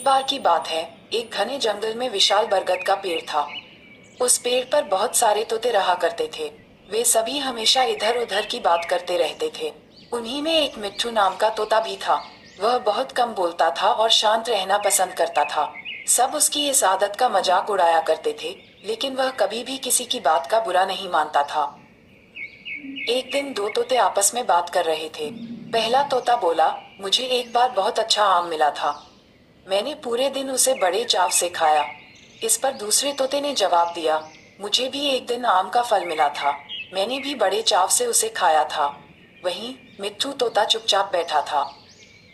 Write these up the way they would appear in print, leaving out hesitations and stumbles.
बार की बात है, एक घने जंगल में विशाल बरगद का पेड़ था। उस पेड़ पर बहुत सारे तोते रहा करते थे। वे सभी हमेशा इधर उधर की बात करते रहते थे। उन्हीं में एक मिट्ठू नाम का तोता भी था। वह बहुत कम बोलता था और शांत रहना पसंद करता था। सब उसकी इस आदत का मजाक उड़ाया करते थे, लेकिन वह कभी भी किसी की बात का बुरा नहीं मानता था। एक दिन दो तोते आपस में बात कर रहे थे। पहला तोता बोला, मुझे एक बार बहुत अच्छा आम मिला था। मैंने पूरे दिन उसे बड़े चाव से खाया। इस पर दूसरे तोते ने जवाब दिया, मुझे भी एक दिन आम का फल मिला था। मैंने भी बड़े चाव से उसे खाया था। वहीं मिट्ठू तोता चुपचाप बैठा था।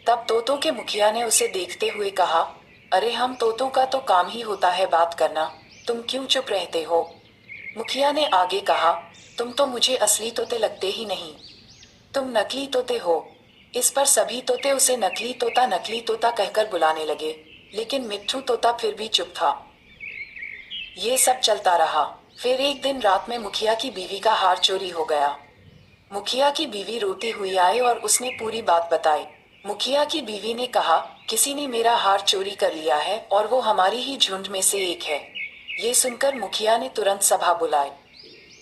तब तोतों के मुखिया ने उसे देखते हुए कहा, अरे हम तोतों का तो काम ही होता है बात करना, तुम क्यों चुप रहते हो? मुखिया ने आगे कहा, तुम तो मुझे असली तोते लगते ही नहीं, तुम नकली तोते हो। इस पर सभी तोते उसे नकली तोता कहकर बुलाने लगे, लेकिन मिट्ठू तोता फिर भी चुप था। ये सब चलता रहा। फिर एक दिन रात में मुखिया की बीवी का हार चोरी हो गया। मुखिया की बीवी रोती हुई आई और उसने पूरी बात बताई। मुखिया की बीवी ने कहा, किसी ने मेरा हार चोरी कर लिया है और वो हमारी ही झुंड में से एक है। ये सुनकर मुखिया ने तुरंत सभा बुलाई।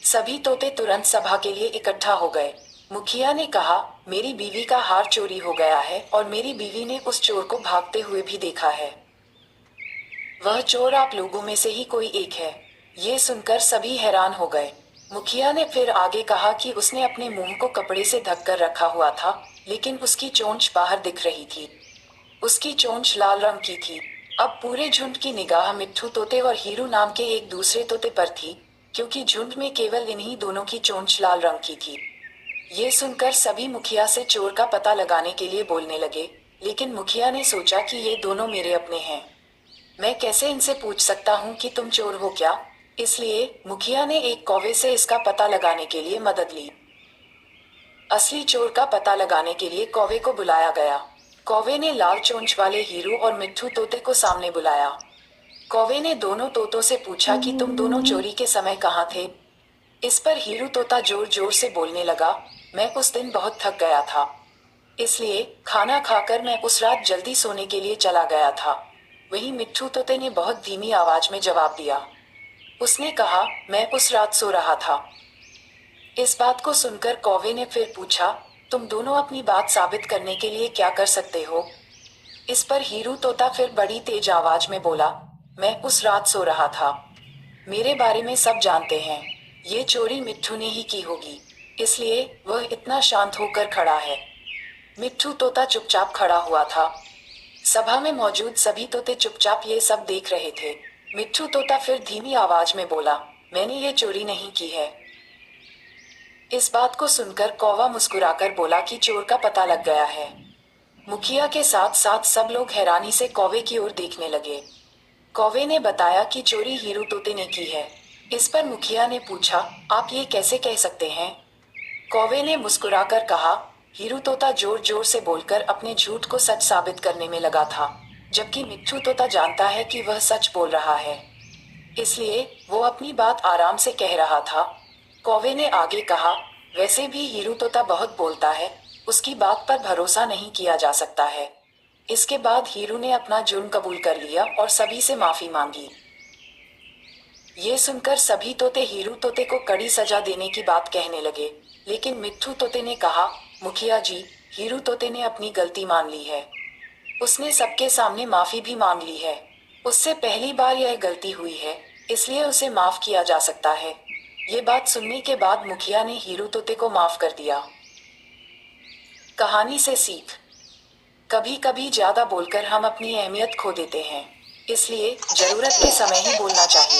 सभी तोते तुरंत सभा के लिए इकट्ठा हो गए। मुखिया ने कहा, मेरी बीवी का हार चोरी हो गया है और मेरी बीवी ने उस चोर को भागते हुए भी देखा है। वह चोर आप लोगों में से ही कोई एक है। ये सुनकर सभी हैरान हो गए। मुखिया ने फिर आगे कहा कि उसने अपने मुंह को कपड़े से ढक कर रखा हुआ था, लेकिन उसकी चोंच बाहर दिख रही थी। उसकी चोंच लाल रंग की थी। अब पूरे झुंड की निगाह मिट्ठू तोते और हीरू नाम के एक दूसरे तोते पर थी, क्योंकि झुंड में केवल इन्हीं दोनों की चोंच लाल रंग की थी। ये सुनकर सभी मुखिया से चोर का पता लगाने के लिए बोलने लगे, लेकिन मुखिया ने सोचा कि ये दोनों मेरे अपने हैं। मैं कैसे इनसे पूछ सकता हूँ कि तुम चोर हो क्या? इसलिए मुखिया ने एक कौवे से इसका पता लगाने के लिए मदद ली। असली चोर का पता लगाने के लिए कौवे को बुलाया गया। कौवे ने लाल चोंच वाले हीरू और मिट्ठू तोते को सामने बुलाया। कौवे ने दोनों तोतों से पूछा कि तुम दोनों चोरी के समय कहाँ थे? इस पर हीरू तोता जोर जोर से बोलने लगा, मैं उस दिन बहुत थक गया था, इसलिए खाना खाकर मैं उस रात जल्दी सोने के लिए चला गया था। वहीं मिट्ठू तोते ने बहुत धीमी आवाज में जवाब दिया। उसने कहा, मैं उस रात सो रहा था। इस बात को सुनकर कौवे ने फिर पूछा, तुम दोनों अपनी बात साबित करने के लिए क्या कर सकते हो? इस पर हीरू तोता फिर बड़ी तेज आवाज में बोला, मैं उस रात सो रहा था। मेरे बारे में सब जानते हैं। ये चोरी मिट्ठू ने ही की होगी, इसलिए वह इतना शांत होकर खड़ा है। मिट्ठू तोता चुपचाप खड़ा हुआ था। सभा में मौजूद सभी तोते चुपचाप ये सब देख रहे थे। मिट्ठू तोता फिर धीमी आवाज में बोला, मैंने ये चोरी नहीं की है। इस बात को सुनकर कौवा मुस्कुराकर बोला कि चोर का पता लग गया है। मुखिया के साथ साथ सब लोग हैरानी से कौवे की ओर देखने लगे। कौवे ने बताया कि चोरी हीरू तोते ने की है। इस पर मुखिया ने पूछा, आप ये कैसे कह सकते हैं? कौवे ने मुस्कुराकर कहा, हीरू तोता जोर जोर से बोलकर अपने झूठ को सच साबित करने में लगा था, जबकि मिट्ठू तोता जानता है कि वह सच बोल रहा है, इसलिए वो अपनी बात आराम से कह रहा था। कौवे ने आगे कहा, वैसे भी हीरू तोता बहुत बोलता है, उसकी बात पर भरोसा नहीं किया जा सकता है। इसके बाद हीरू ने अपना जुर्म कबूल कर लिया और सभी से माफी मांगी। ये सुनकर सभी तोते हीरू तोते को कड़ी सजा देने की बात कहने लगे, लेकिन मिट्ठू तोते ने कहा, मुखिया जी, हीरू तोते ने अपनी गलती मान ली है। उसने सबके सामने माफी भी मांग ली है। उससे पहली बार यह गलती हुई है, इसलिए उसे माफ किया जा सकता है। ये बात सुनने के बाद मुखिया ने हीरू तोते को माफ कर दिया। कहानी से सीख, कभी कभी ज्यादा बोलकर हम अपनी अहमियत खो देते हैं, इसलिए जरूरत के समय ही बोलना चाहिए।